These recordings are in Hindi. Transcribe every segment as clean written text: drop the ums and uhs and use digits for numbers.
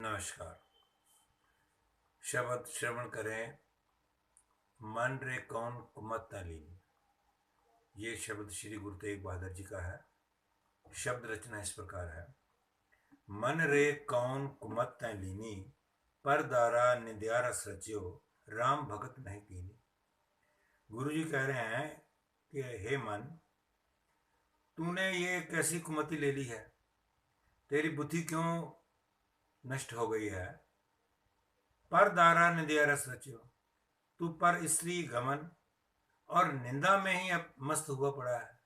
नमस्कार। शब्द श्रवण करें। मन रे कौन कुमत न लीनी। ये शब्द श्री गुरु तेग बहादुर जी का है। शब्द रचना इस प्रकार है। मन रे कौन कुमत न लीनी, पर दारा निद्यारस रच्यो, राम भगत नहीं कीनी। गुरु जी कह रहे हैं कि हे मन, तूने ये कैसी कुमति ले ली है? तेरी बुद्धि क्यों नष्ट हो गई है? पर दारा निद्यारस रच्यो, तू पर स्त्री गमन और निंदा में ही अब मस्त हुआ पड़ा है।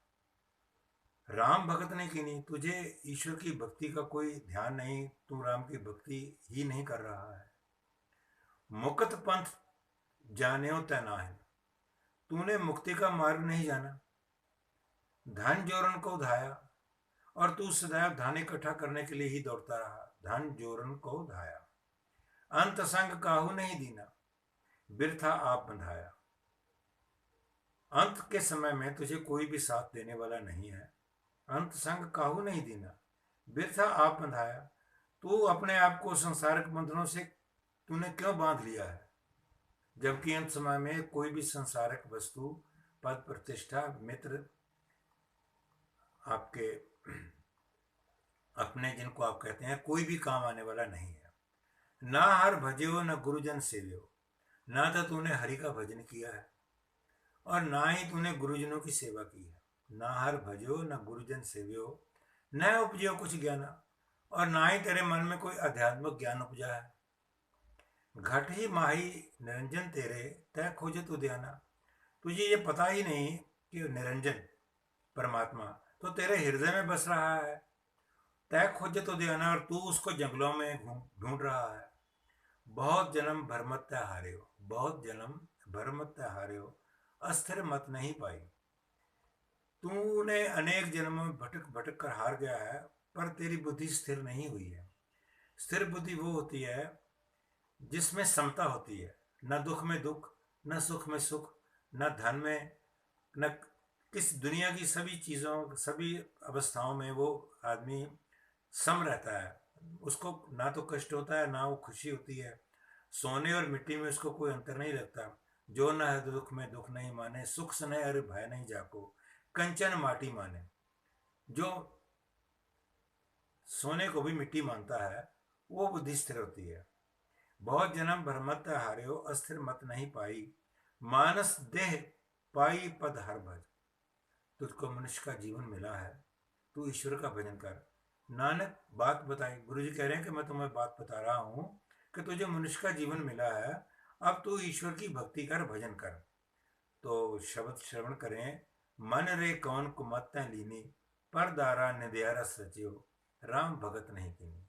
राम भगत ने की नहीं, तुझे ईश्वर की भक्ति का कोई ध्यान नहीं, तू राम की भक्ति ही नहीं कर रहा है। मुक्त पंथ जान्यो तैना है, तूने मुक्ति का मार्ग नहीं जाना। धन जोरन को धाया, और तू सदैव धन इकट्ठा करने के लिए ही दौड़ता रहा। धन जोरन को धाया, अंत संग काहू नहीं दीना, बिरथा आप बंधाया। अंत के समय में तुझे कोई भी साथ देने वाला नहीं है। अंत संग काहू नहीं दीना, बिरथा आप बंधाया। तू अपने आप को संसारिक बंधनों से तूने क्यों बांध लिया है? जबकि अंत समय में कोई भी संसारिक वस्तु, पद, प्रतिष्ठा, मित्र, आपके अपने जिनको आप कहते हैं, कोई भी काम आने वाला नहीं है। ना हर भजो न गुरुजन सेव्यो, ना तो तूने हरि का भजन किया है और ना ही तूने गुरुजनों की सेवा की है। ना हर भजो न गुरुजन सेव्यो, न उपजो कुछ ज्ञान, और ना ही तेरे मन में कोई आध्यात्मिक ज्ञान उपजा है। घट ही माही निरंजन तेरे, तय खोजत उद्याना। तुझे ये पता ही नहीं कि निरंजन परमात्मा तो तेरे हृदय में बस रहा है। तय खोजत उद्याना, और तू उसको जंगलों में ढूंढ रहा है। बहुत जन्म भरमत्या हारे हो, बहुत जन्म भरमत्या हारे हो, अस्थिर मत नहीं पाई। तूने अनेक जन्मों में भटक भटक कर हार गया है, पर तेरी बुद्धि स्थिर नहीं हुई है। स्थिर बुद्धि वो होती है जिसमें समता होती है। न दुख में दुख, न सुख में सुख, न धन में, न किस दुनिया की सभी चीज़ों, सभी अवस्थाओं में वो आदमी सम रहता है। उसको ना तो कष्ट होता है, ना वो खुशी होती है। सोने और मिट्टी में उसको कोई अंतर नहीं लगता। जो न है दुख में दुख नहीं माने, सुख स्नेह अरे भय नहीं जाको, कंचन माटी माने। जो सोने को भी मिट्टी मानता है, वो बुद्धि स्थिर होती है। बहुत जन्म भरमत हारे हो, अस्थिर मत नहीं पाई। मानस देह पाई पद हर भज। तुझको मनुष्य का जीवन मिला है, तू ईश्वर का भजन कर। नानक बात बताई, गुरु जी कह रहे हैं कि मैं तुम्हें बात बता रहा हूं कि तुझे मनुष्य का जीवन मिला है, अब तू ईश्वर की भक्ति कर, भजन कर। तो शब्द श्रवण करें। मन रे कौन कुमत लीनी, पर दारा निद्यारस रचियो, राम भगत नहीं कीनी।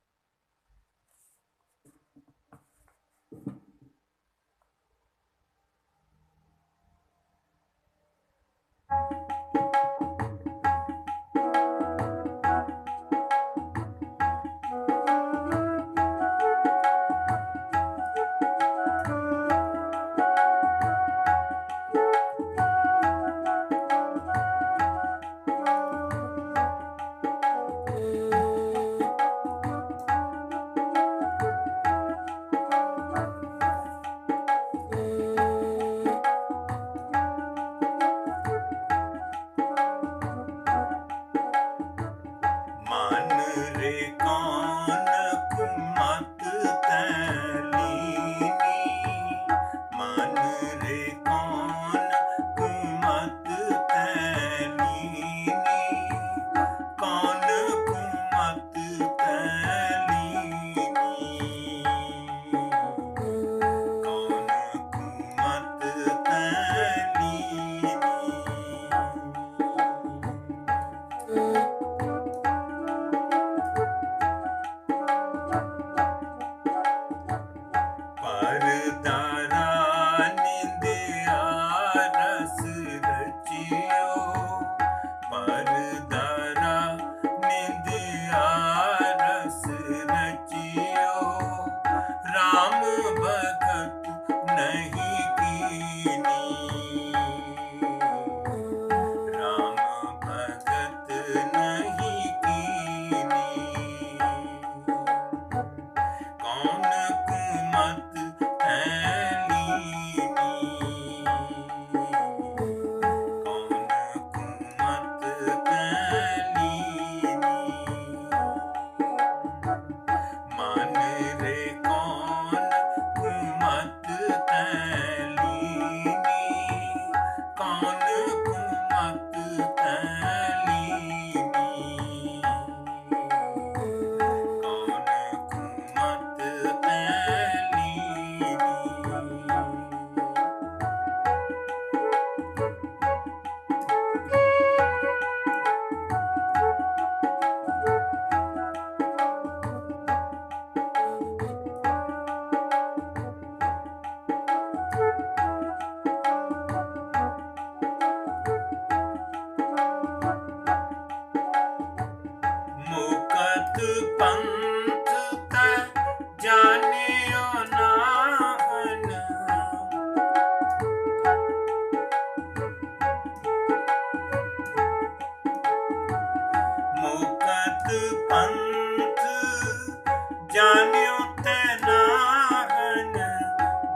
जान्यो ते नाहन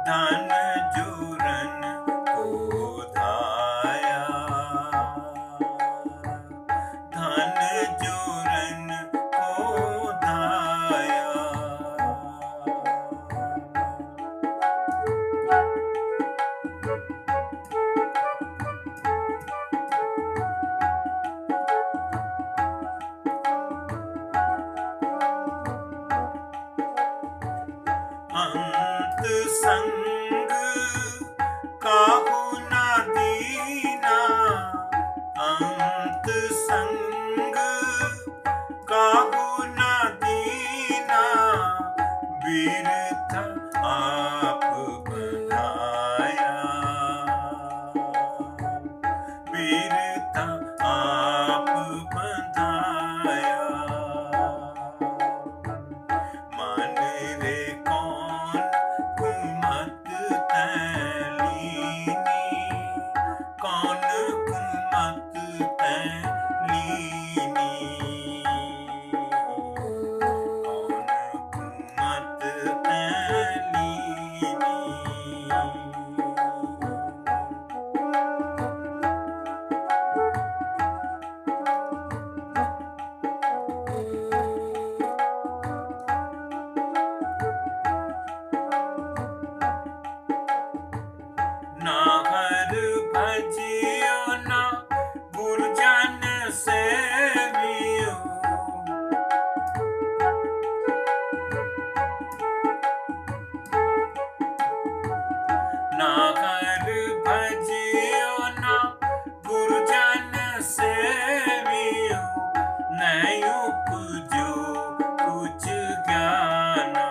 धन जोरन को धाया, धन जोरन को धाया। अंत संग काहू ना दीना, अंत संग काहू ना दीना, बिरथा आप बनाया, बिरथा आप बंधाया। मान रे कौन कुमत तैलीनी, कौन कुमत तैलीनी, कौन कुमत तैलीनी। ना हर भजियो ना गुरजन सेवियो, ना हर भजियो ना गुरजन सेवियो, नहीं उपजो कुछ ज्ञाना,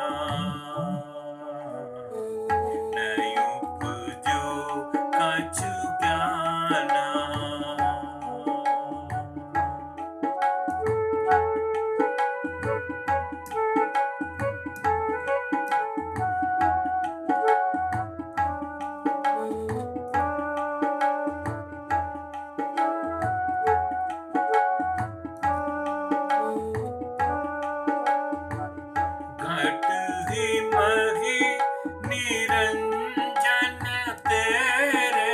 नहीं उपजो कछु ज्ञाना। घट ही मही निरंजन तेरे,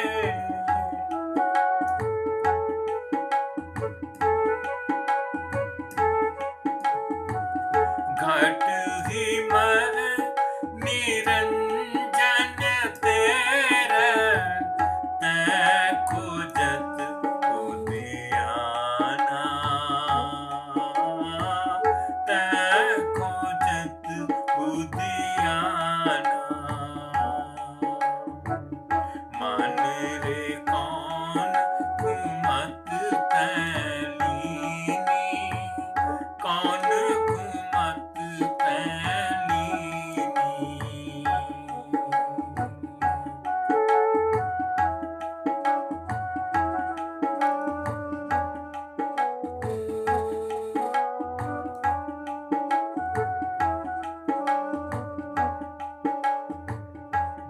घट ही मही निरंजन तेरे, तै खोजत उदियाना, तै खोजत उदियाना। मान रे कौन कुमत तैलीनी, कौन कुमत तैलीनी।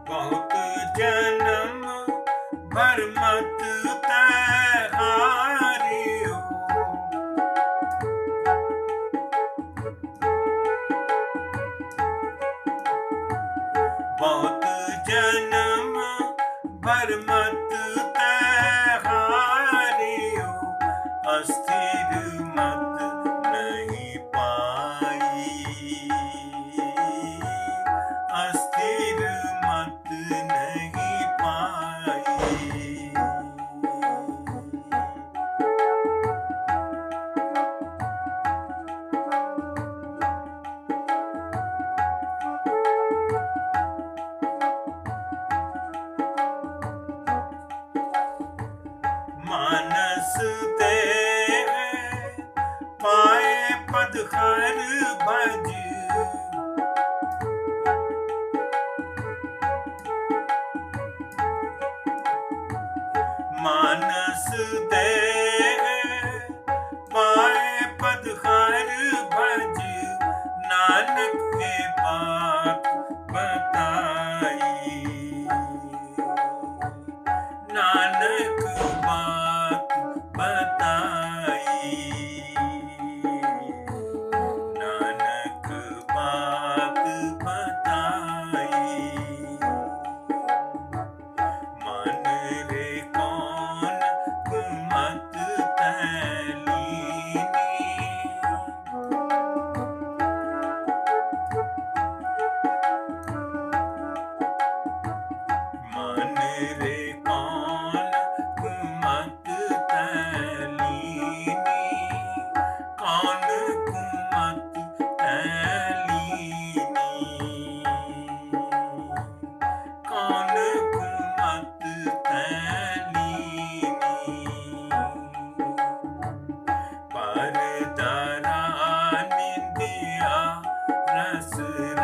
बहुत जन्म भर मत तैहारियो, बहुत जन्म भर मत तैहारियो, अस्थिर मत नहीं पाई, अस्थिर मत नहीं पाई। मानस देह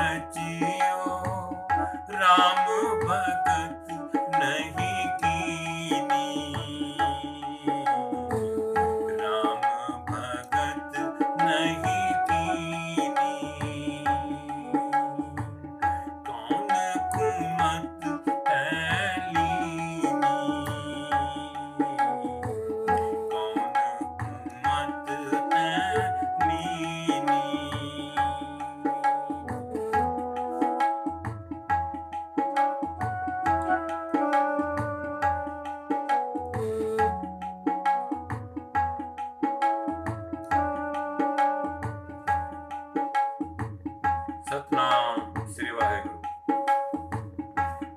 रचियो राम भगत नहीं कीनी, राम भगत नहीं